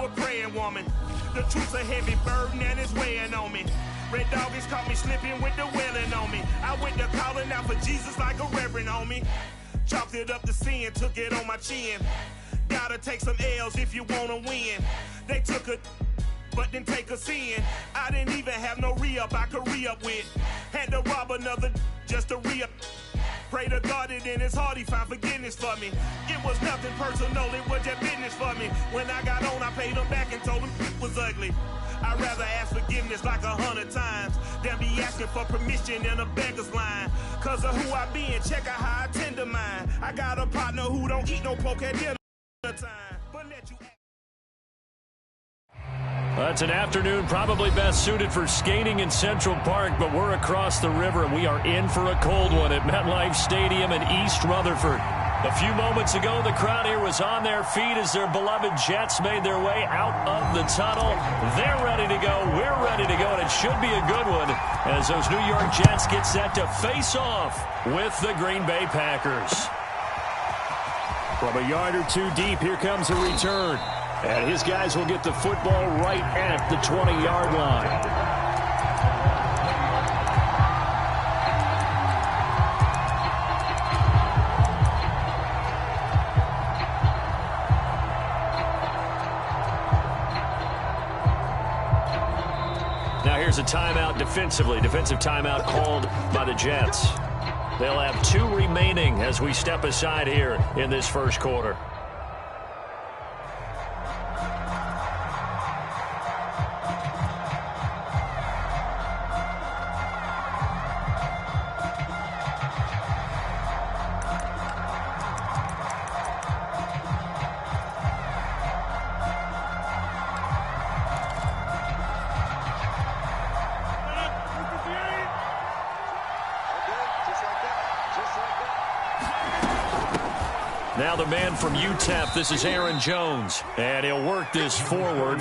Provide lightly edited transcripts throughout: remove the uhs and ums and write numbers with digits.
a praying woman. The truth's a heavy burden and it's weighing on me. Red doggies caught me slipping with the wailing on me. I went to calling out for Jesus like a reverend on me. Chalked it up to sin, took it on my chin. Gotta take some L's if you wanna win. They took a but didn't take us in. I didn't even have no re-up I could re-up with. Had to rob another just to re-up. Pray to God that in his heart he found forgiveness for me. It was nothing personal, it was just business for me. When I got on, I paid him back and told him it was ugly. I'd rather ask forgiveness like 100 times than be asking for permission in a beggar's line. Cause of who I be and check out how I tend to mine. I got a partner who don't eat no pork at dinner time. But let you That's an afternoon probably best suited for skating in Central Park, but we're across the river and we are in for a cold one at MetLife Stadium in East Rutherford. A few moments ago, the crowd here was on their feet as their beloved Jets made their way out of the tunnel. They're ready to go. We're ready to go, and it should be a good one as those New York Jets get set to face off with the Green Bay Packers. From a yard or two deep, here comes a return. And his guys will get the football right at the 20-yard line. Now here's a timeout defensively. Defensive timeout called by the Jets. They'll have 2 remaining as we step aside here in this first quarter. Now the man from UTEP, this is Aaron Jones, and he'll work this forward.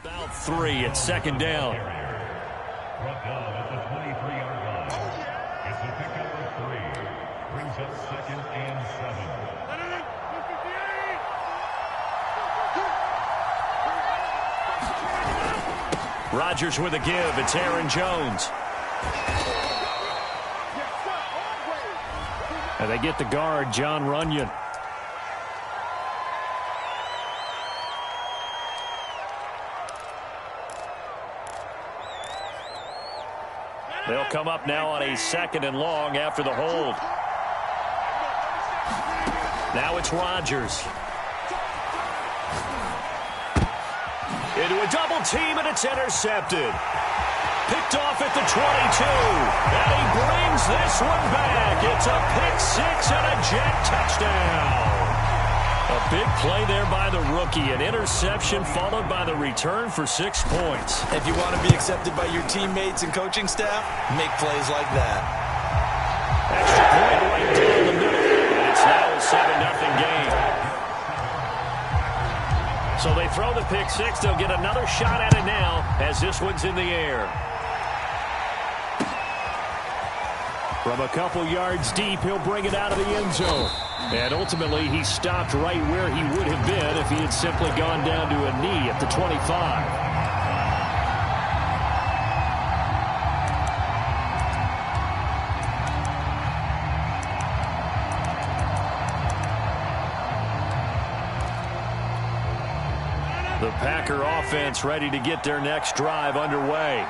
About 3 at second down. Brought down at the 23-yard line. It's a pickup of 3. Brings up 2nd and 7. Rodgers with a give. It's Aaron Jones. And they get the guard, John Runyon. They'll come up now on a 2nd and long after the hold. Now it's Rodgers. Into a double team, and it's intercepted. Picked off at the 22. And he brings this one back. It's a pick 6 and a Jet touchdown. A big play there by the rookie. An interception followed by the return for 6 points. If you want to be accepted by your teammates and coaching staff, make plays like that. Extra point right down the middle. And it's now a 7-0 game. So they throw the pick 6. They'll get another shot at it now as this one's in the air. From a couple yards deep, he'll bring it out of the end zone. And ultimately, he stopped right where he would have been if he had simply gone down to a knee at the 25. The Packer offense ready to get their next drive underway.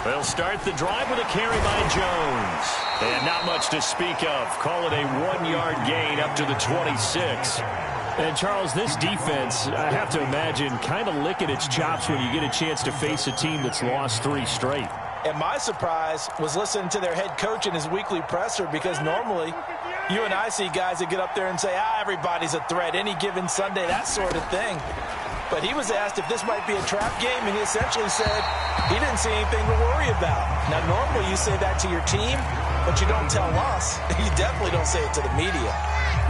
They'll start the drive with a carry by Jones. And not much to speak of. Call it a 1-yard gain up to the 26. And, Charles, this defense, I have to imagine, kind of licking its chops when you get a chance to face a team that's lost 3 straight. And my surprise was listening to their head coach in his weekly presser, because normally you and I see guys that get up there and say, everybody's a threat any given Sunday, that sort of thing. But he was asked if this might be a trap game, and he essentially said he didn't see anything to worry about. Now, normally you say that to your team, but you don't tell us. You definitely don't say it to the media.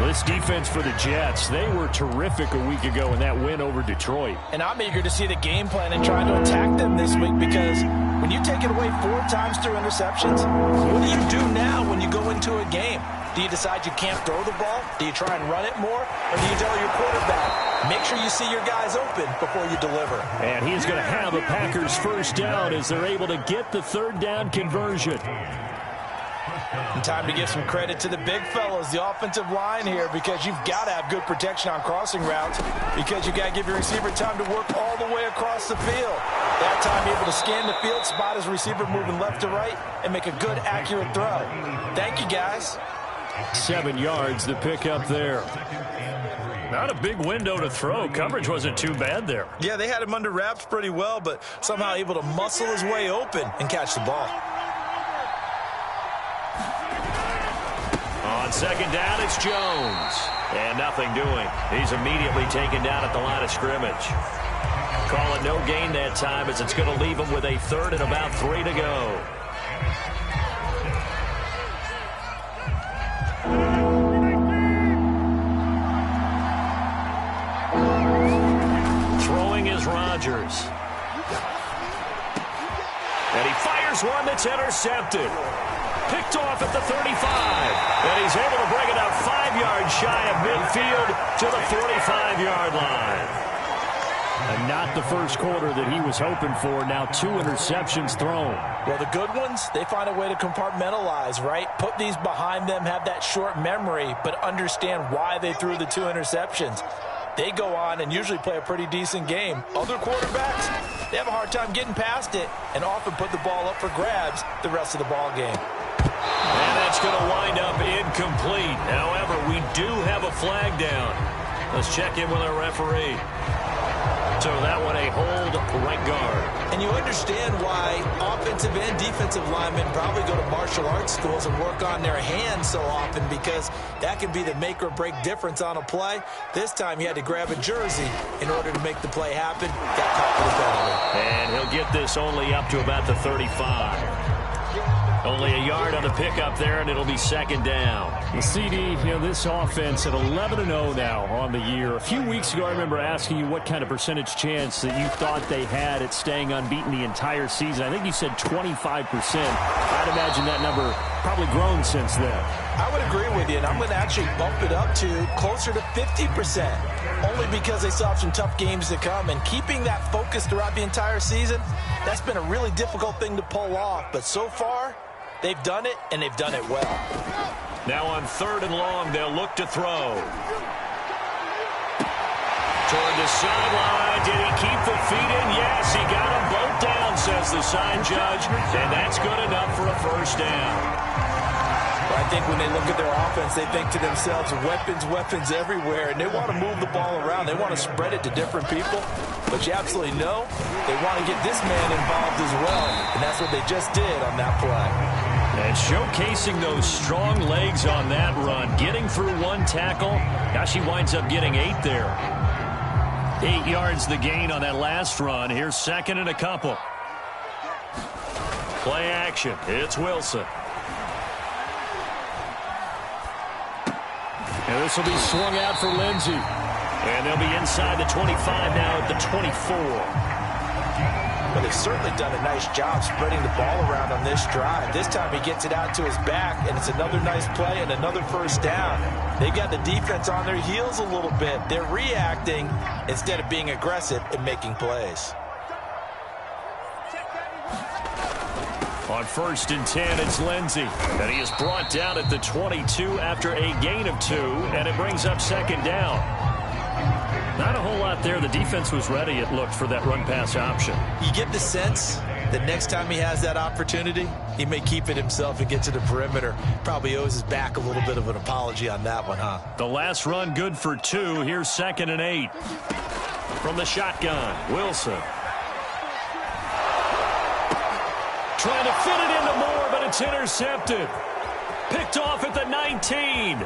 This defense for the Jets, they were terrific a week ago in that win over Detroit. And I'm eager to see the game plan and try to attack them this week, because when you take it away 4 times through interceptions, what do you do now when you go into a game? Do you decide you can't throw the ball? Do you try and run it more? Or do you tell your quarterback, make sure you see your guys open before you deliver? And he's going to have a Packers first down as they're able to get the 3rd down conversion. And time to give some credit to the big fellas, the offensive line here, because you've got to have good protection on crossing routes, because you've got to give your receiver time to work all the way across the field. That time able to scan the field, spot his receiver moving left to right, and make a good, accurate throw. Thank you, guys. 7 yards to pick up there. Not a big window to throw. Coverage wasn't too bad there. Yeah, they had him under wraps pretty well, but somehow able to muscle his way open and catch the ball. On 2nd down, it's Jones. And nothing doing. He's immediately taken down at the line of scrimmage. Call it no gain that time, as it's going to leave him with a 3rd and about 3 to go. Throwing is Rodgers. And he fires one that's intercepted. Picked off at the 35. And he's able to bring it up 5 yards shy of midfield to the 45-yard line. And not the first quarter that he was hoping for. Now 2 interceptions thrown. Well, the good ones, they find a way to compartmentalize, right? Put these behind them, have that short memory, but understand why they threw the 2 interceptions. They go on and usually play a pretty decent game. Other quarterbacks, they have a hard time getting past it and often put the ball up for grabs the rest of the ball game. And that's going to wind up incomplete. However, we do have a flag down. Let's check in with our referee. So that one a hold right guard. And you understand why offensive and defensive linemen probably go to martial arts schools and work on their hands so often, because that can be the make or break difference on a play. This time he had to grab a jersey in order to make the play happen. Got caught for the penalty. And he'll get this only up to about the 35. Only a yard on the pickup there, and it'll be 2nd down. The CD, this offense at 11-0 now on the year. A few weeks ago, I remember asking you what kind of percentage chance that you thought they had at staying unbeaten the entire season. I think you said 25%. I'd imagine that number probably grown since then. I would agree with you, and I'm going to actually bump it up to closer to 50%, only because they still have some tough games to come. And keeping that focus throughout the entire season, that's been a really difficult thing to pull off. But so far, they've done it, and they've done it well. Now on 3rd and long, they'll look to throw. Toward the sideline. Did he keep the feet in? Yes, he got them both down, says the sign judge. And that's good enough for a first down. I think when they look at their offense, they think to themselves, weapons everywhere, and they want to move the ball around. They want to spread it to different people, but you absolutely know they want to get this man involved as well, and that's what they just did on that play. And showcasing those strong legs on that run, getting through 1 tackle. Now she winds up getting 8 there. 8 yards the gain on that last run. Here's 2nd and a couple. Play action. It's Wilson. And this will be swung out for Lindsey. And they'll be inside the 25 now at the 24. But they've certainly done a nice job spreading the ball around on this drive. This time he gets it out to his back, and it's another nice play and another first down. They got the defense on their heels a little bit. They're reacting instead of being aggressive and making plays. On 1st and 10, it's Lindsey. And he is brought down at the 22 after a gain of 2, and it brings up 2nd down. Not a whole lot there. The defense was ready, it looked, for that run-pass option. You get the sense that next time he has that opportunity, he may keep it himself and get to the perimeter. Probably owes his back a little bit of an apology on that one, huh? The last run good for 2. Here's 2nd and 8. From the shotgun, Wilson. Trying to fit it into Moore, but it's intercepted. Picked off at the 19.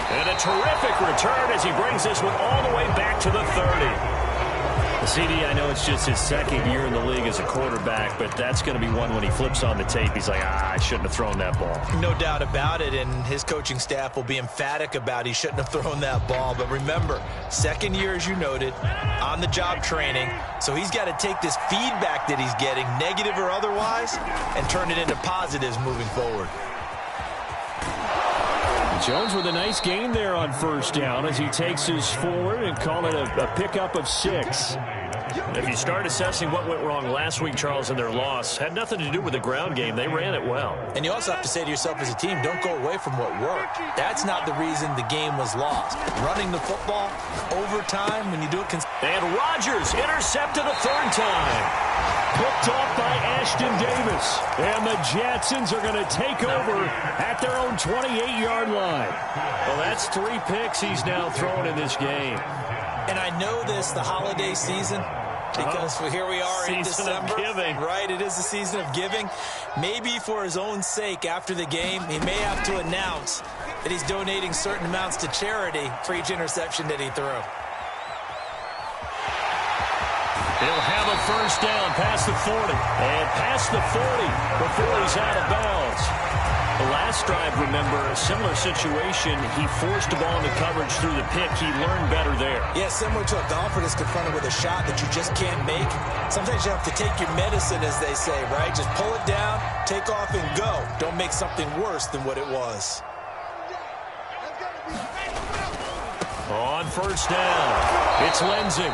And a terrific return as he brings this one all the way back to the 30. CD, I know it's just his 2nd year in the league as a quarterback, but that's going to be one when he flips on the tape. He's like, I shouldn't have thrown that ball. No doubt about it, and his coaching staff will be emphatic about he shouldn't have thrown that ball. But remember, 2nd year, as you noted, on-the-job training, so he's got to take this feedback that he's getting, negative or otherwise, and turn it into positives moving forward. Jones with a nice gain there on 1st down as he takes his forward and call it a pickup of 6. If you start assessing what went wrong last week, Charles, in their loss, had nothing to do with the ground game. They ran it well. And you also have to say to yourself as a team, don't go away from what worked. That's not the reason the game was lost. Running the football, overtime, when you do it. And Rodgers intercepted a 3rd time. Picked off by Ashton Davis. And the Jetsons are going to take over at their own 28-yard line. Well, that's 3 picks he's now thrown in this game. And I know this, the holiday season, because here we are in December. Season of giving. Right, it is the season of giving. Maybe for his own sake, after the game, he may have to announce that he's donating certain amounts to charity for each interception that he threw. He'll have a 1st down past the 40. And past the 40 before he's out of bounds. The last drive, remember, a similar situation. He forced the ball into coverage through the pick. He learned better there. Yeah, similar to a golfer that's confronted with a shot that you just can't make. Sometimes you have to take your medicine, as they say, right? Just pull it down, take off, and go. Don't make something worse than what it was. On 1st down, it's Lindsey.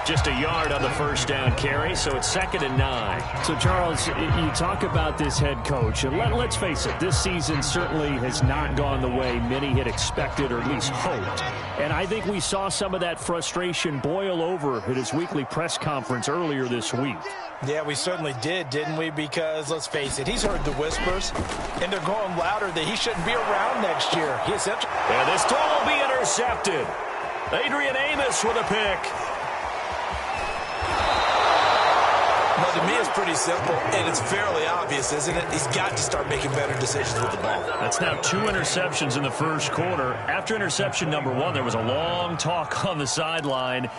Just a yard on the 1st down carry, so it's 2nd and 9. So, Charles, you talk about this head coach, and let's face it, this season certainly has not gone the way many had expected or at least hoped. And I think we saw some of that frustration boil over at his weekly press conference earlier this week. Yeah, we certainly did, didn't we? Because, let's face it, he's heard the whispers, and they're growing louder that he shouldn't be around next year. And this throw will be intercepted. Adrian Amos with a pick. Well, to me, it's pretty simple, and it's fairly obvious, isn't it? He's got to start making better decisions with the ball. That's now 2 interceptions in the 1st quarter. After interception number 1, there was a long talk on the sideline,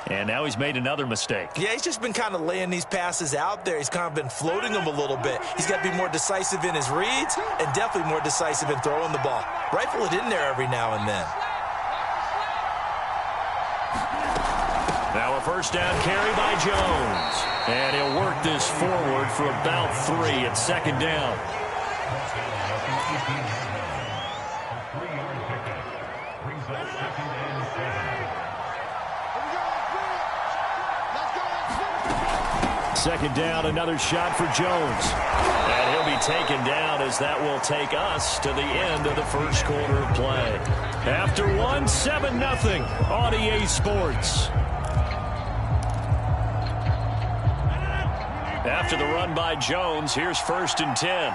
and now he's made another mistake. Yeah, he's just been kind of laying these passes out there. He's kind of been floating them a little bit. He's got to be more decisive in his reads and definitely more decisive in throwing the ball. Rifle it in there every now and then. Now a 1st down carry by Jones. And he'll work this forward for about 3 at 2nd down. Second down, another shot for Jones. And he'll be taken down as that will take us to the end of the 1st quarter of play. After 1, 7-0 on EA Sports. After the run by Jones, here's 1st and 10.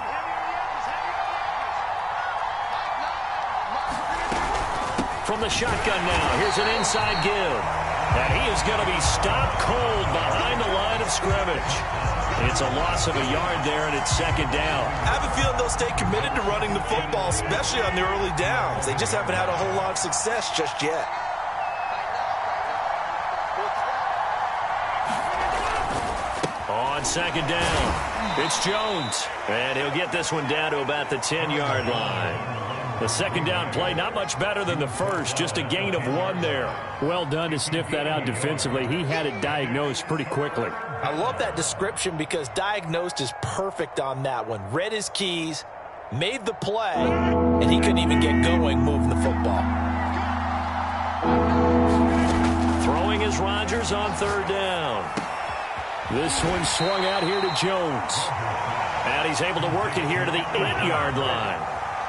From the shotgun now, here's an inside give. And he is going to be stopped cold behind the line of scrimmage. It's a loss of a yard there, and it's 2nd down. I have a feeling they'll stay committed to running the football, especially on the early downs. They just haven't had a whole lot of success just yet. On 2nd down, it's Jones. And he'll get this one down to about the 10-yard line. The 2nd down play, not much better than the 1st, just a gain of 1 there. Well done to sniff that out defensively. He had it diagnosed pretty quickly. I love that description because diagnosed is perfect on that one. Read his keys, made the play, and he couldn't even get going moving the football. Throwing is Rodgers on 3rd down. This one swung out here to Jones. And he's able to work it here to the 8-yard line.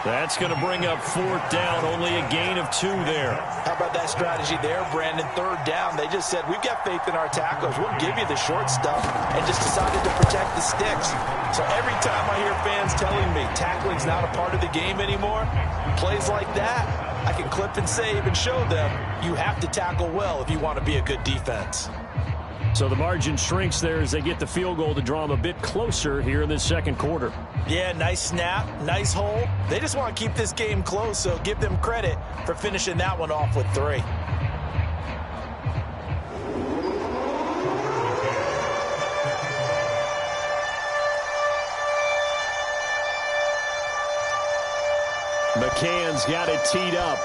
That's going to bring up 4th down, only a gain of 2 there. How about that strategy there, Brandon? 3rd down, they just said, we've got faith in our tackles. We'll give you the short stuff, and just decided to protect the sticks. So every time I hear fans telling me tackling's not a part of the game anymore, plays like that, I can clip and save and show them you have to tackle well if you want to be a good defense. So the margin shrinks there as they get the field goal to draw them a bit closer here in this 2nd quarter. Yeah, nice snap, nice hole. They just want to keep this game close, so give them credit for finishing that one off with 3. McCann's got it teed up.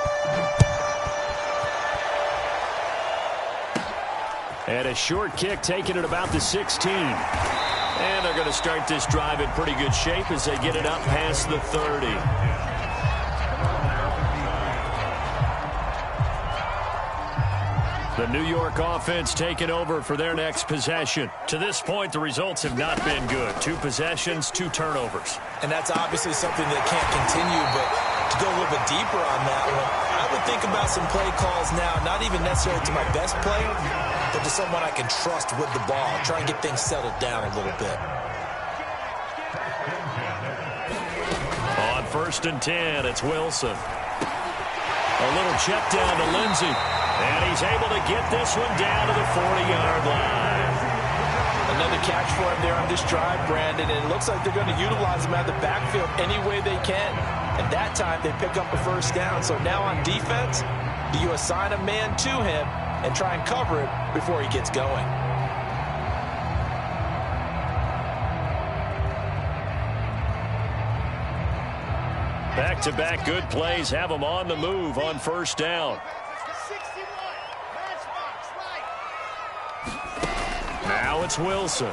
And a short kick taken at about the 16. And they're going to start this drive in pretty good shape as they get it up past the 30. The New York offense taking over for their next possession. To this point, the results have not been good. 2 possessions, 2 turnovers. And that's obviously something that can't continue, but to go a little bit deeper on that one, I would think about some play calls now, not even necessarily to my best player, but to someone I can trust with the ball. Try and get things settled down a little bit. On 1st and 10, it's Wilson. A little check down to Lindsey. And he's able to get this one down to the 40-yard line. Another catch for him there on this drive, Brandon, and it looks like they're going to utilize him out of the backfield any way they can. And that time they pick up a 1st down. So now on defense, do you assign a man to him and try and cover it before he gets going? Back-to-back good plays have them on the move on 1st down. Now it's Wilson.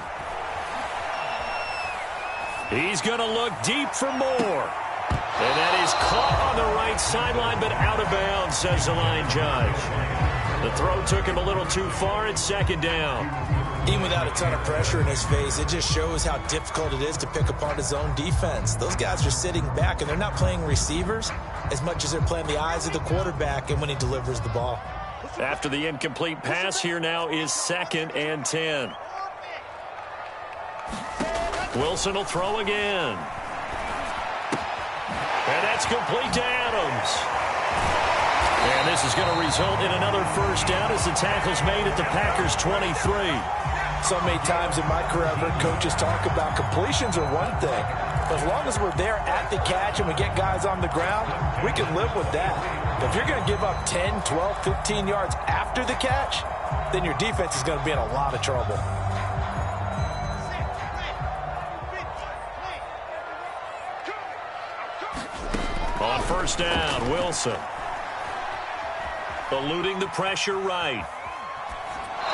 He's going to look deep for more. And that is caught on the right sideline, but out of bounds, says the line judge. The throw took him a little too far. It's 2nd down. Even without a ton of pressure in his face, it just shows how difficult it is to pick apart his own defense. Those guys are sitting back, and they're not playing receivers as much as they're playing the eyes of the quarterback and when he delivers the ball. After the incomplete pass, here now is 2nd and 10. Wilson will throw again. And that's complete to Adams. And this is going to result in another 1st down as the tackle's made at the Packers' 23. So many times in my career, I've heard coaches talk about completions are one thing. But as long as we're there at the catch and we get guys on the ground, we can live with that. But if you're going to give up 10, 12, 15 yards after the catch, then your defense is going to be in a lot of trouble. On 1st down, Wilson. Eluding the pressure right.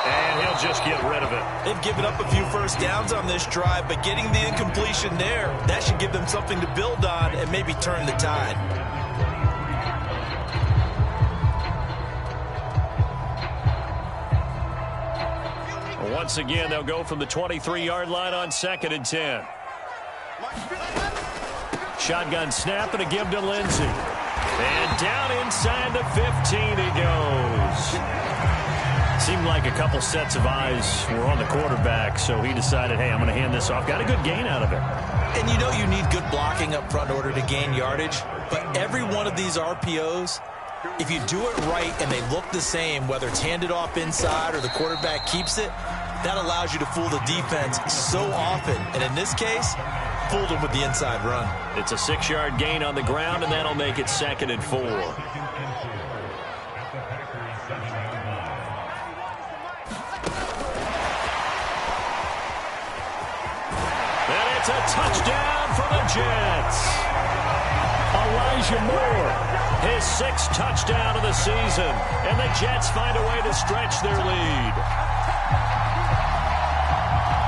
And he'll just get rid of it. They've given up a few 1st downs on this drive, but getting the incompletion there, that should give them something to build on and maybe turn the tide. Once again, they'll go from the 23-yard line on 2nd and 10. Shotgun snap and a give to Lindsey. And down inside the 15 he goes. Seemed like a couple sets of eyes were on the quarterback, so he decided, hey, I'm going to hand this off. Got a good gain out of it. And you know you need good blocking up front in order to gain yardage, but every one of these RPOs, if you do it right and they look the same, whether it's handed off inside or the quarterback keeps it, that allows you to fool the defense so often. And in this case, fooled them with the inside run. It's a 6-yard gain on the ground, and that'll make it 2nd and 4. And it's a touchdown for the Jets. Elijah Moore, his 6th touchdown of the season, and the Jets find a way to stretch their lead.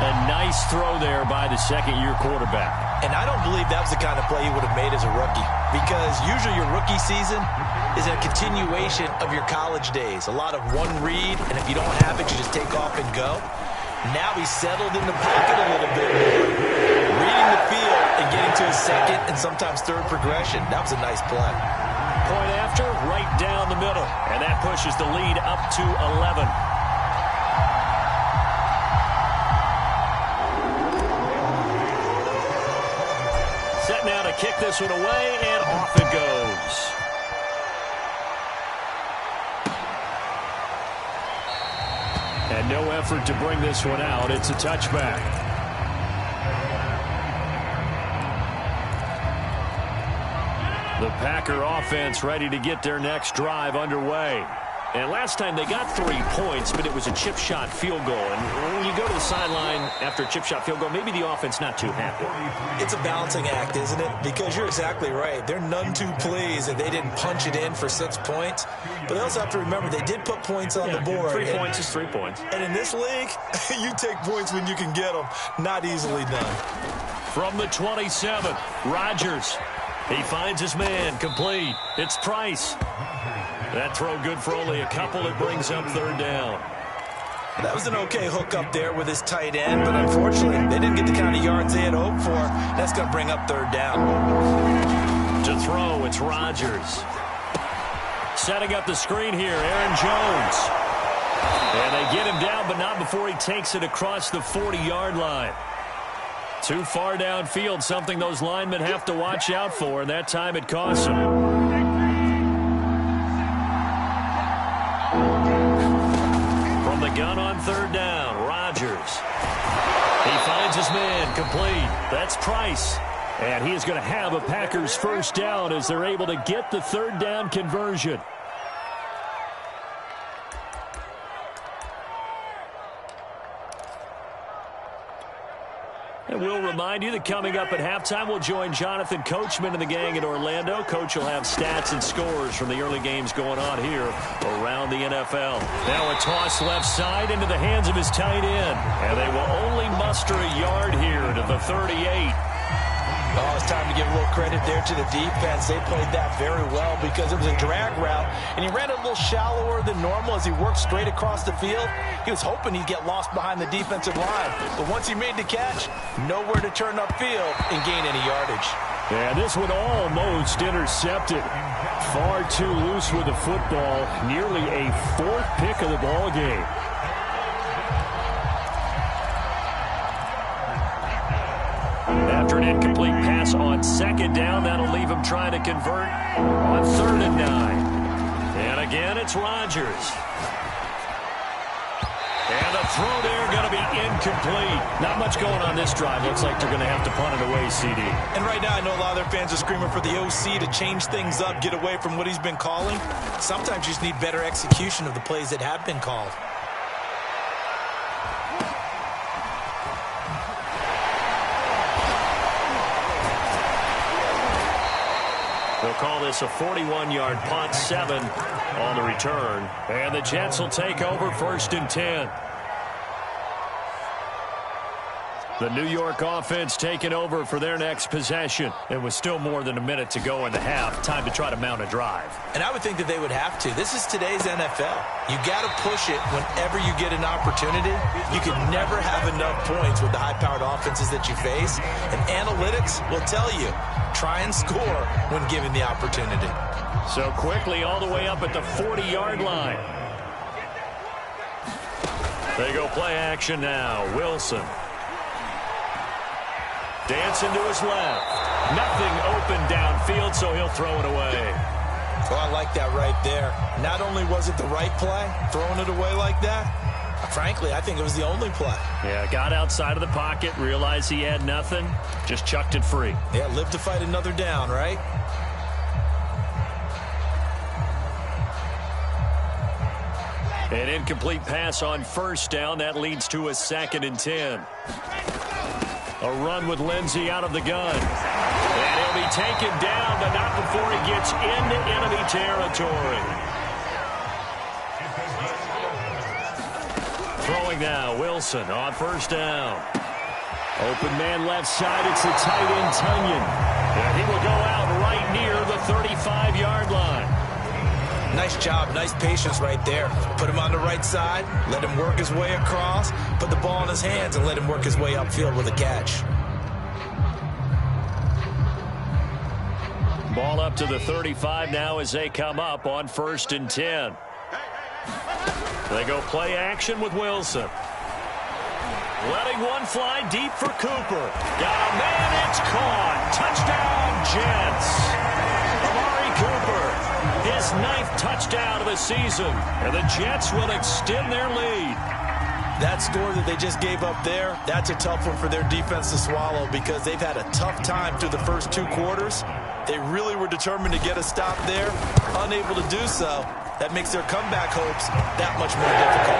A nice throw there by the 2nd-year quarterback. And I don't believe that was the kind of play he would have made as a rookie, because usually your rookie season is a continuation of your college days. A lot of one read, and if you don't have it, you just take off and go. Now he's settled in the pocket a little bit more, reading the field and and getting to his second and sometimes third progression. That was a nice play. Point after, right down the middle. And that pushes the lead up to 11. Set now to kick this one away, and off it goes. And no effort to bring this one out. It's a touchback. The Packer offense ready to get their next drive underway. And last time they got 3 points, but it was a chip shot field goal. And when you go to the sideline after a chip shot field goal, maybe the offense not too happy. It's a balancing act, isn't it? Because you're exactly right. They're none too pleased that they didn't punch it in for 6 points. But they also have to remember they did put points on the board. 3 points is 3 points. And in this league, you take points when you can get them. Not easily done. From the 27, Rodgers. He finds his man, complete. It's Price. That throw good for only a couple. It brings up third down. That was an okay hook up there with his tight end, but unfortunately, they didn't get the kind of yards they had hoped for. That's going to bring up third down. To throw, it's Rodgers. Setting up the screen here, Aaron Jones. And they get him down, but not before he takes it across the 40-yard line. Too far downfield, something those linemen have to watch out for, and that time it costs them. From the gun on third down, Rodgers. He finds his man, complete. That's Price. And he is going to have a Packers first down as they're able to get the third down conversion. And we'll remind you that coming up at halftime, we'll join Jonathan Coachman and the gang in Orlando. Coach will have stats and scores from the early games going on here around the NFL. Now a toss left side into the hands of his tight end. And they will only muster a yard here to the 38. Oh, it's time to give a little credit there to the defense. They played that very well because it was a drag route, and he ran it a little shallower than normal as he worked straight across the field. He was hoping he'd get lost behind the defensive line, but once he made the catch, nowhere to turn upfield and gain any yardage. Yeah, this one almost intercepted. Far too loose with the football. Nearly a fourth pick of the ball game. After an incomplete pass on second down, that'll leave him trying to convert on 3rd and 9. And again, it's Rodgers. And the throw there going to be incomplete. Not much going on this drive. Looks like they're going to have to punt it away, CD. And right now, I know a lot of their fans are screaming for the OC to change things up, get away from what he's been calling. Sometimes you just need better execution of the plays that have been called. They'll call this a 41-yard punt, 7 on the return. And the Jets will take over 1st and 10. The New York offense taking over for their next possession. It was still more than a minute to go in the half. Time to try to mount a drive. And I would think that they would have to. This is today's NFL. You got to push it whenever you get an opportunity. You can never have enough points with the high-powered offenses that you face. And analytics will tell you, try and score when given the opportunity. So quickly all the way up at the 40-yard line. They go play action now. Wilson. Dancing to his left. Nothing open downfield, so he'll throw it away. Oh, I like that right there. Not only was it the right play, throwing it away like that, frankly, I think it was the only play. Yeah, got outside of the pocket, realized he had nothing, just chucked it free. Yeah, live to fight another down, right? An incomplete pass on 1st down. That leads to a 2nd and 10. A run with Lindsey out of the gun. And he'll be taken down, but not before he gets into enemy territory. Throwing now, Wilson on 1st down. Open man left side, it's the tight end, Tunyon. And he will go out right near the 35-yard line. Nice job, nice patience right there. Put him on the right side, let him work his way across, put the ball in his hands and let him work his way upfield with a catch. Ball up to the 35 now as they come up on 1st and 10. They go play action with Wilson. Letting one fly deep for Cooper. Got a man, it's caught. Touchdown, Jets. Amari Cooper, his 9th touchdown of the season. And the Jets will extend their lead. That score that they just gave up there, that's a tough one for their defense to swallow because they've had a tough time through the first 2 quarters. They really were determined to get a stop there, unable to do so. That makes their comeback hopes that much more difficult.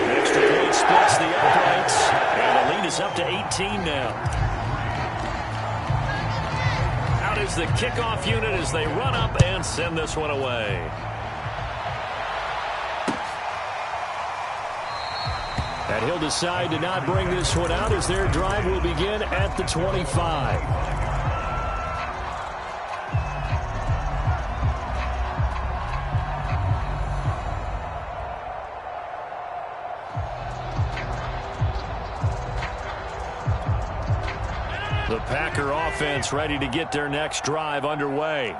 An extra point splits the uprights, and the lead is up to 18 now. Out is the kickoff unit as they run up and send this one away. And he'll decide to not bring this one out as their drive will begin at the 25. The Packer offense ready to get their next drive underway.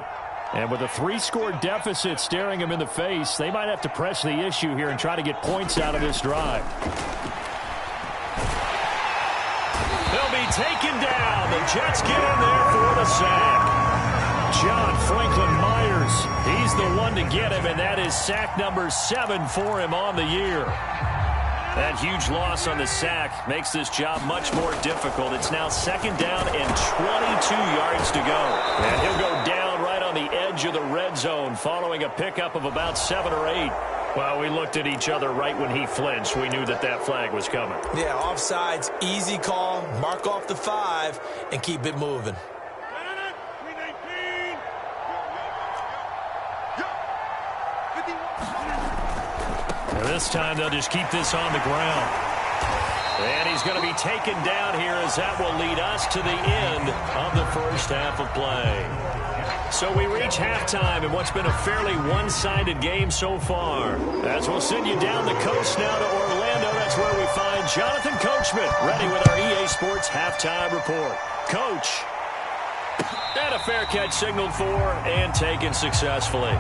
And with a 3-score deficit staring them in the face, they might have to press the issue here and try to get points out of this drive. They'll be taken down. The Jets get in there for the sack. John Franklin Myers, he's the one to get him, and that is sack number 7 for him on the year. That huge loss on the sack makes this job much more difficult. It's now 2nd down and 22 yards to go. And he'll go down right on the edge of the red zone following a pickup of about 7 or 8. Well, we looked at each other right when he flinched. We knew that that flag was coming. Yeah, offsides, easy call, mark off the 5, and keep it moving. This time they'll just keep this on the ground. And he's going to be taken down here as that will lead us to the end of the first half of play. So we reach halftime in what's been a fairly one-sided game so far. As we'll send you down the coast now to Orlando, that's where we find Jonathan Coachman ready with our EA Sports halftime report. Coach. And a fair catch signaled for and taken successfully.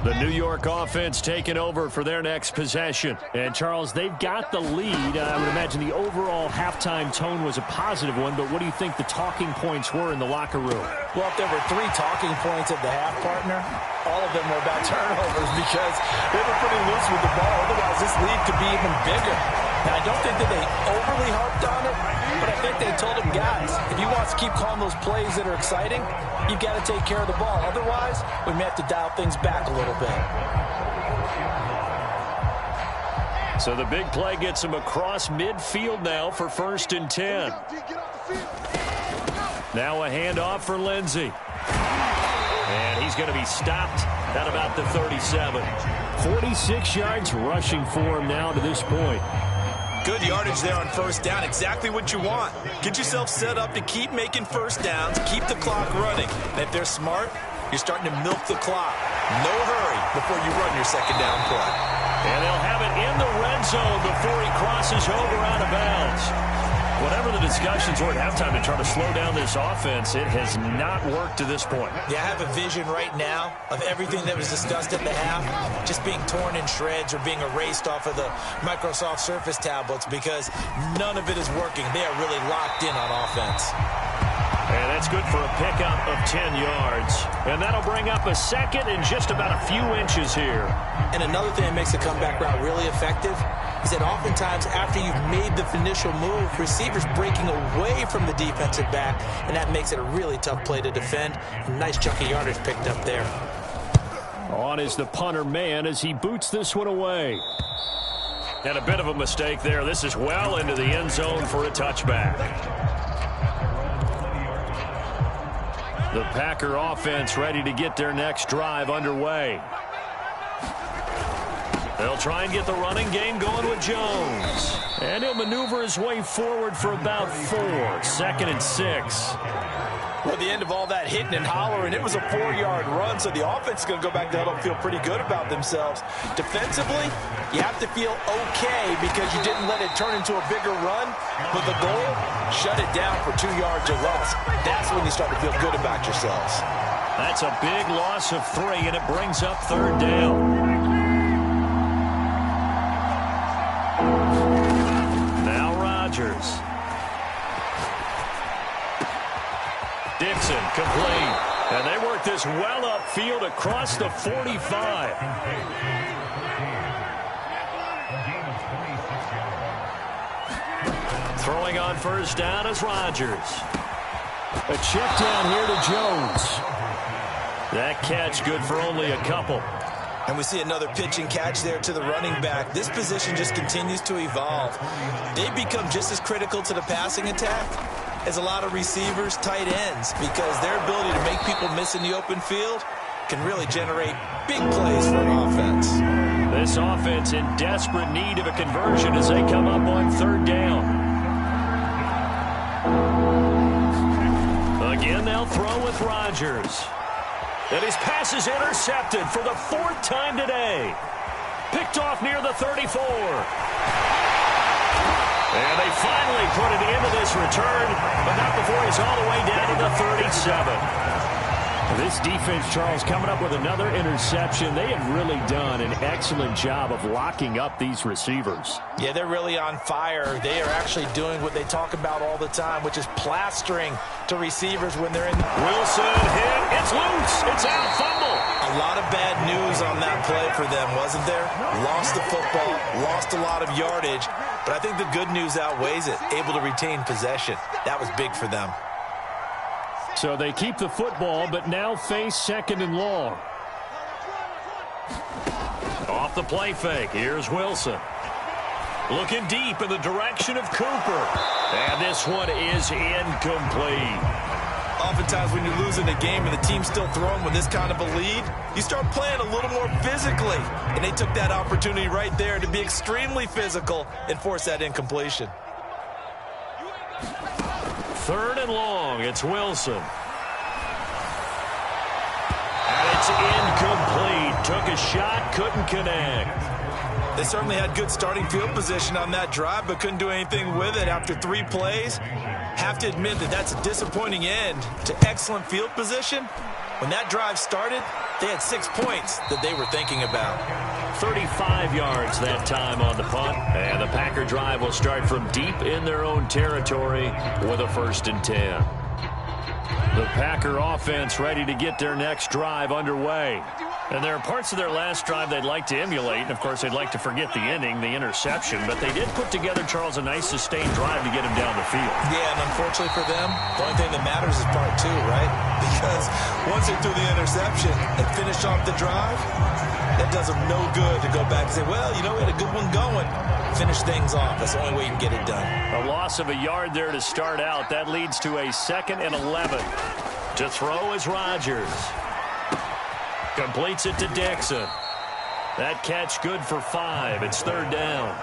The New York offense taking over for their next possession. And, Charles, they've got the lead. I would imagine the overall halftime tone was a positive one, but what do you think the talking points were in the locker room? Well, if there were 3 talking points at the half, partner, all of them were about turnovers because they were pretty loose with the ball. Otherwise, this lead could be even bigger. Now, I don't think that they overly harped on it, but I think they told them, guys, if you want to keep calling those plays that are exciting, you've got to take care of the ball. Otherwise, we may have to dial things back a little bit. So the big play gets him across midfield now for 1st and 10. Now a handoff for Lindsey. And he's going to be stopped at about the 37. 46 yards rushing for him now to this point. Good yardage there on 1st down. Exactly what you want. Get yourself set up to keep making 1st downs, keep the clock running. And if they're smart, you're starting to milk the clock. No hurry before you run your 2nd down play. And they'll have it in the red zone before he crosses over out of bounds. Whatever the discussions were at halftime to try to slow down this offense, it has not worked to this point. Yeah, I have a vision right now of everything that was discussed at the half just being torn in shreds or being erased off of the Microsoft Surface tablets because none of it is working. They are really locked in on offense. And that's good for a pickup of 10 yards. And that'll bring up a 2nd and just about a few inches here. And another thing that makes the comeback route really effective is that oftentimes after you've made the initial move, receivers breaking away from the defensive back, and that makes it a really tough play to defend. A nice chunk of yardage picked up there. On is the punter man as he boots this one away. And a bit of a mistake there. This is well into the end zone for a touchback. The Packer offense ready to get their next drive underway. They'll try and get the running game going with Jones. And he'll maneuver his way forward for about 4. 2nd and 6. Well, the end of all that hitting and hollering, it was a 4-yard run, so the offense is going to go back to huddle and feel pretty good about themselves. Defensively, you have to feel okay because you didn't let it turn into a bigger run, but the goal, shut it down for 2 yards or less. That's when you start to feel good about yourselves. That's a big loss of 3, and it brings up 3rd down. Now Rodgers. Dixon complete. And they work this well upfield across the 45. Throwing on 1st down is Rodgers. A check down here to Jones. That catch good for only a couple. And we see another pitch and catch there to the running back. This position just continues to evolve. They become just as critical to the passing attack as a lot of receivers, tight ends, because their ability to make people miss in the open field can really generate big plays for an offense. This offense in desperate need of a conversion as they come up on 3rd down. Again, they'll throw with Rodgers. And his pass is intercepted for the 4th time today. Picked off near the 34. And they finally put it into this return, but not before he's all the way down to the 37. This defense, Charles, coming up with another interception. They have really done an excellent job of locking up these receivers. Yeah, they're really on fire. They are actually doing what they talk about all the time, which is plastering to receivers when they're in. Wilson hit. It's loose. It's out. Fumble. A lot of bad news on that play for them, wasn't there? Lost the football, lost a lot of yardage, but I think the good news outweighs it. Able to retain possession. That was big for them. So they keep the football, but now face 2nd and long. Off the play fake. Here's Wilson. Looking deep in the direction of Cooper. And this one is incomplete. Oftentimes when you're losing a game and the team's still throwing with this kind of a lead, you start playing a little more physically. And they took that opportunity right there to be extremely physical and force that incompletion. 3rd and long. It's Wilson. And it's incomplete. Took a shot, couldn't connect. They certainly had good starting field position on that drive, but couldn't do anything with it after 3 plays. Have to admit that that's a disappointing end to excellent field position. When that drive started, they had 6 points that they were thinking about. 35 yards that time on the punt. And the Packer drive will start from deep in their own territory with a 1st and 10. The Packer offense ready to get their next drive underway. And there are parts of their last drive they'd like to emulate. And, of course, they'd like to forget the ending, the interception. But they did put together, Charles, a nice sustained drive to get him down the field. Yeah, and unfortunately for them, the only thing that matters is part 2, right? Because once they threw the interception and finished off the drive, that does them no good to go back and say, well, you know, we had a good one going. Finish things off. That's the only way you can get it done. A loss of a yard there to start out. That leads to a 2nd and 11. To throw is Rodgers. Completes it to Dixon. That catch good for 5. It's 3rd down.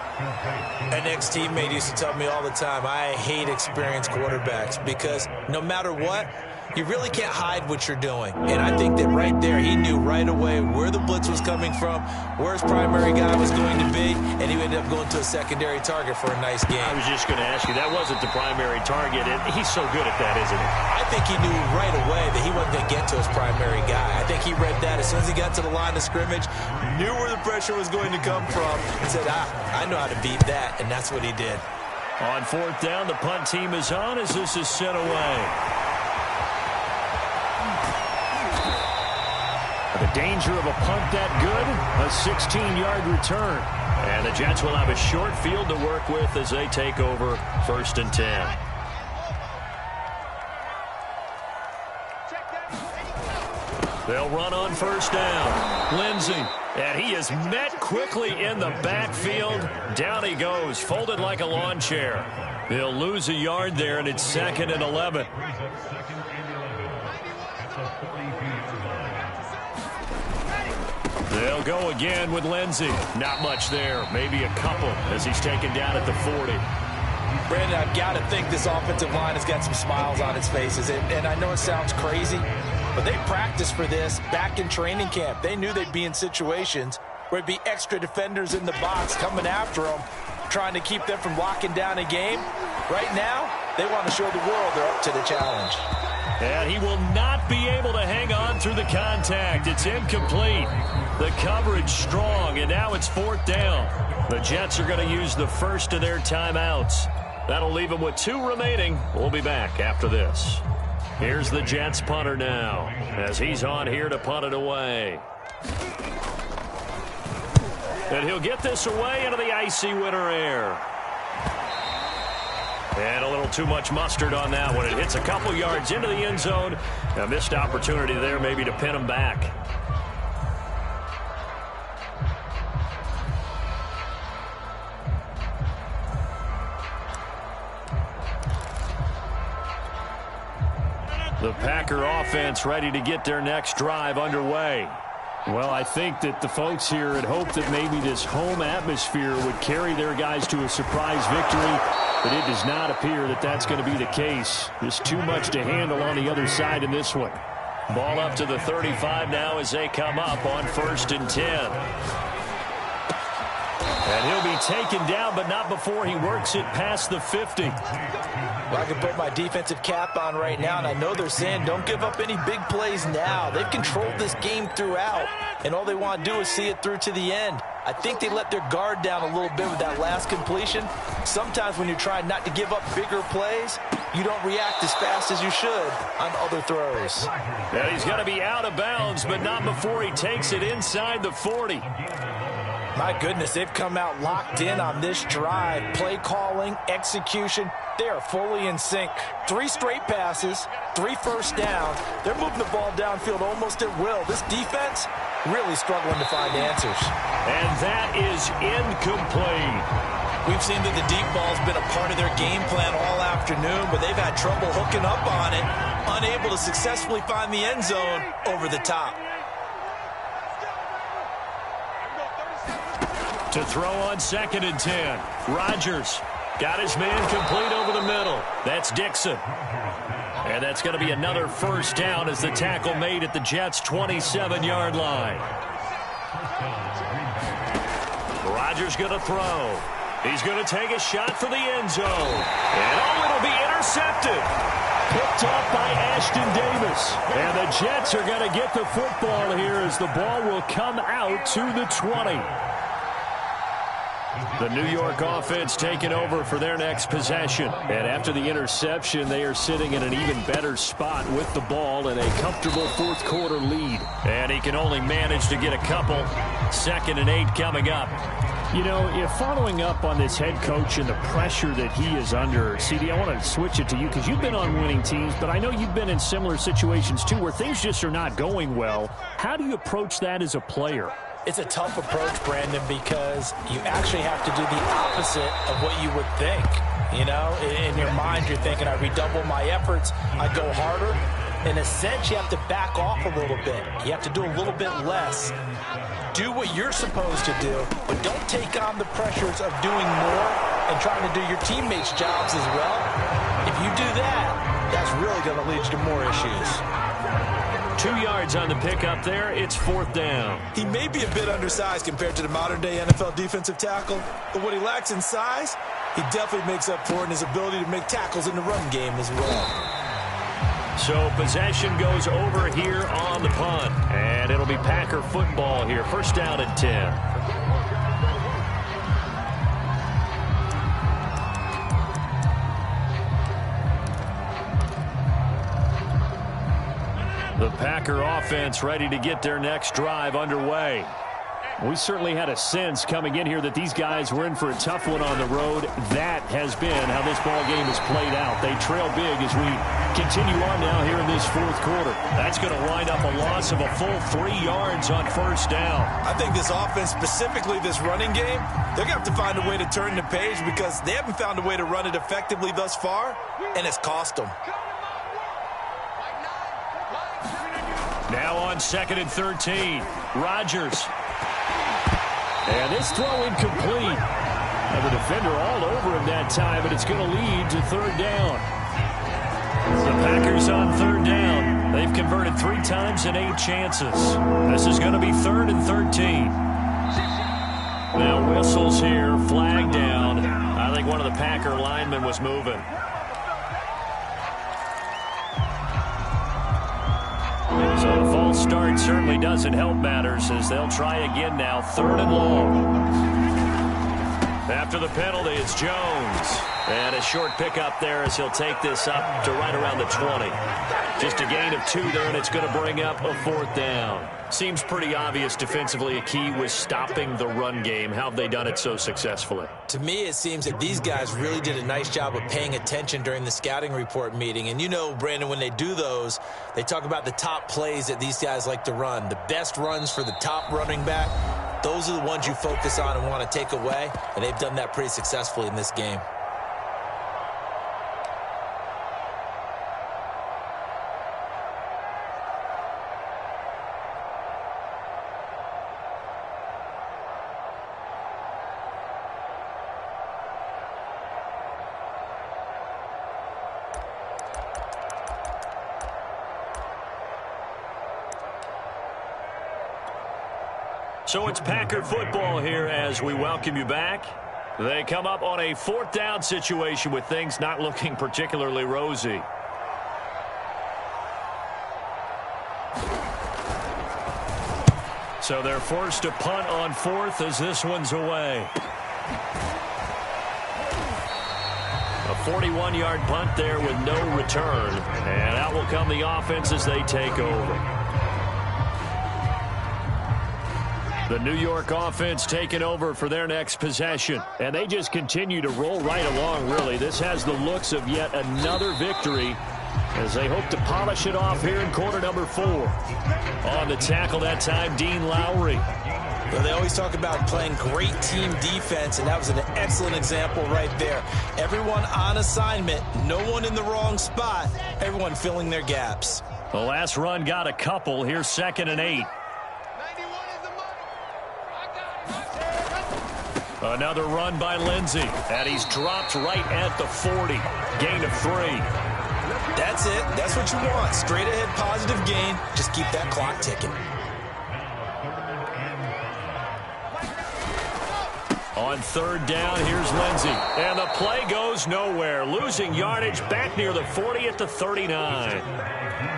An ex-teammate used to tell me all the time, I hate experienced quarterbacks because no matter what, you really can't hide what you're doing. And I think that right there, he knew right away where the blitz was coming from, where his primary guy was going to be, and he ended up going to a secondary target for a nice game. I was just going to ask you, that wasn't the primary target, and he's so good at that, isn't he? I think he knew right away that he wasn't going to get to his primary guy. I think he read that as soon as he got to the line of scrimmage, knew where the pressure was going to come from, and said, I know how to beat that, and that's what he did. On 4th down, the punt team is on as this is sent away. The danger of a punt that good, a 16-yard return. And the Jets will have a short field to work with as they take over 1st and 10. They'll run on 1st down. Lindsey, and he is met quickly in the backfield. Down he goes, folded like a lawn chair. He'll lose a yard there, and it's 2nd and 11. They'll go again with Lindsey. Not much there, maybe a couple as he's taken down at the 40. Brandon, I've got to think this offensive line has got some smiles on its faces. And I know it sounds crazy, but they practiced for this back in training camp. They knew they'd be in situations where it'd be extra defenders in the box coming after them, trying to keep them from locking down a game. Right now, they want to show the world they're up to the challenge. And he will not be able to hang on through the contact. It's incomplete. The coverage strong, and now it's 4th down. The Jets are going to use the first of their timeouts. That'll leave them with 2 remaining. We'll be back after this. Here's the Jets punter now, as he's on here to punt it away. And he'll get this away into the icy winter air. And a little too much mustard on that one. It hits a couple yards into the end zone. A missed opportunity there maybe to pin him back. The Packer offense ready to get their next drive underway. Well, I think that the folks here had hoped that maybe this home atmosphere would carry their guys to a surprise victory, but it does not appear that that's going to be the case. There's too much to handle on the other side in this one. Ball up to the 35 now as they come up on 1st and 10. And he'll be taken down, but not before he works it past the 50. Well, I can put my defensive cap on right now, and I know they're saying don't give up any big plays now. They've controlled this game throughout, and all they want to do is see it through to the end. I think they let their guard down a little bit with that last completion. Sometimes when you're trying not to give up bigger plays, you don't react as fast as you should on other throws. And he's going to be out of bounds, but not before he takes it inside the 40. My goodness, they've come out locked in on this drive. Play calling, execution, they are fully in sync. 3 straight passes, 3 first downs. They're moving the ball downfield almost at will. This defense really struggling to find answers. And that is incomplete. We've seen that the deep ball's been a part of their game plan all afternoon, but they've had trouble hooking up on it, unable to successfully find the end zone over the top. To throw on 2nd and 10. Rodgers got his man complete over the middle. That's Dixon. And that's going to be another first down as the tackle made at the Jets' 27-yard line. Rodgers going to throw. He's going to take a shot for the end zone. And it'll be intercepted. Picked off by Ashton Davis. And the Jets are going to get the football here as the ball will come out to the 20. The New York offense taking over for their next possession. And after the interception, they are sitting in an even better spot with the ball in a comfortable 4th quarter lead. And he can only manage to get a couple. 2nd and 8 coming up. You know, if following up on this head coach and the pressure that he is under, CD, I want to switch it to you because you've been on winning teams, but I know you've been in similar situations too where things just are not going well. How do you approach that as a player? It's a tough approach, Brandon, because you actually have to do the opposite of what you would think. You know, in your mind, you're thinking, I redouble my efforts, I go harder. In a sense, you have to back off a little bit. You have to do a little bit less. Do what you're supposed to do, but don't take on the pressures of doing more and trying to do your teammates' jobs as well. If you do that, that's really going to lead you to more issues. 2 yards on the pickup there. It's 4th down. He may be a bit undersized compared to the modern-day NFL defensive tackle, but what he lacks in size, he definitely makes up for it in his ability to make tackles in the run game as well. So possession goes over here on the punt, and it'll be Packer football here. 1st down and 10. The Packer offense ready to get their next drive underway. We certainly had a sense coming in here that these guys were in for a tough one on the road. That has been how this ball game has played out. They trail big as we continue on now here in this 4th quarter. That's going to wind up a loss of a full 3 yards on 1st down. I think this offense, specifically this running game, they're going to have to find a way to turn the page because they haven't found a way to run it effectively thus far, and it's cost them. Now on 2nd and 13, Rodgers. And this throw incomplete. And the defender all over him that time, and it's going to lead to third down. The Packers on third down. They've converted 3 times in 8 chances. This is going to be 3rd and 13. Now whistles here, flag down. I think one of the Packer linemen was moving. So the false start certainly doesn't help matters as they'll try again now, 3rd and long. After the penalty, it's Jones. And a short pickup there as he'll take this up to right around the 20. Just a gain of 2 there, and it's going to bring up a 4th down. Seems pretty obvious defensively a key was stopping the run game. How have they done it so successfully? To me, it seems that these guys really did a nice job of paying attention during the scouting report meeting. And you know, Brandon, when they do those, they talk about the top plays that these guys like to run. The best runs for the top running back, those are the ones you focus on and want to take away. And they've done that pretty successfully in this game. So it's Packer football here as we welcome you back. They come up on a 4th down situation with things not looking particularly rosy. So they're forced to punt on 4th as this one's away. A 41-yard punt there with no return. And out will come the offense as they take over. The New York offense taking over for their next possession. And they just continue to roll right along, really. This has the looks of yet another victory as they hope to polish it off here in quarter number 4. On the tackle that time, Dean Lowry. Well, they always talk about playing great team defense, and that was an excellent example right there. Everyone on assignment, no one in the wrong spot, everyone filling their gaps. The last run got a couple. Here's 2nd and 8. Another run by Lindsey, and he's dropped right at the 40. Gain of 3. That's it. That's what you want. Straight ahead positive gain. Just keep that clock ticking. On 3rd down, here's Lindsey. And the play goes nowhere. Losing yardage back near the 40 at the 39.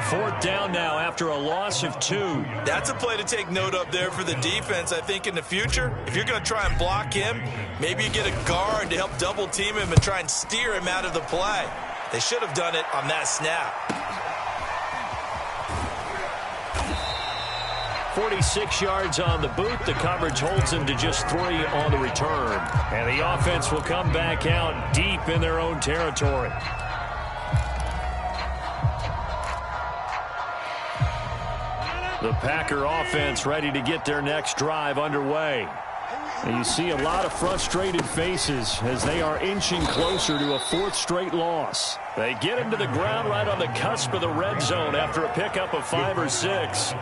4th down now after a loss of 2. That's a play to take note of there for the defense. I think in the future, if you're going to try and block him, maybe you get a guard to help double team him and try and steer him out of the play. They should have done it on that snap. 46 yards on the boot. The coverage holds him to just 3 on the return. And the offense will come back out deep in their own territory. The Packer offense ready to get their next drive underway. And you see a lot of frustrated faces as they are inching closer to a 4th straight loss. They get him to the ground right on the cusp of the red zone after a pickup of 5 or 6.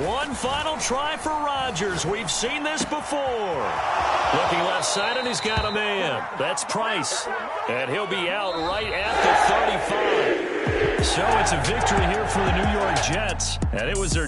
One final try for Rodgers. We've seen this before. Looking left side, and he's got a man. That's Price. And he'll be out right at the 35. So it's a victory here for the New York Jets. And it was their